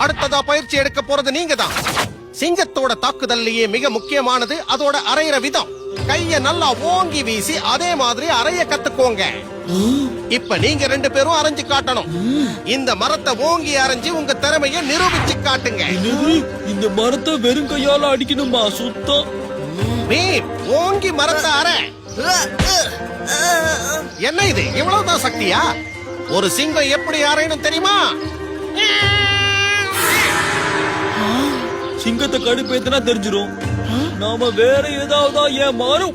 அடுத்ததா பயிற்சி எடுக்க போறது நீங்க தான். சிங்கத்தோட தாக்குதல்லையே மிக முக்கியமானது அதோட அரையிற விதம். கைய நல்லா ஓங்கி வீசி அதே மாதிரி அரைய கத்துக்கோங்க. இப்ப நீங்க 2 பேரும் அரைஞ்சு காட்டணும். இந்த மரத்தை ஓங்கி அரைஞ்சு உங்க திறமைய நிரூபிச்சு காட்டுங்க. இந்த மரத்தை வெறும் கையால அடிக்கணுமா? சுத்தம். பீம், ஓங்கி மரத்தை அரை. என்ன இது, இவ்வளவுதான் சக்தியா? ஒரு சிங்கம் எப்படி அரையணும் தெரியுமா? சிங்கத்தை கடுப்பேத்தினா தெரிஞ்சிரும். நாம வேற ஏதாவது ஏன் மாறும்.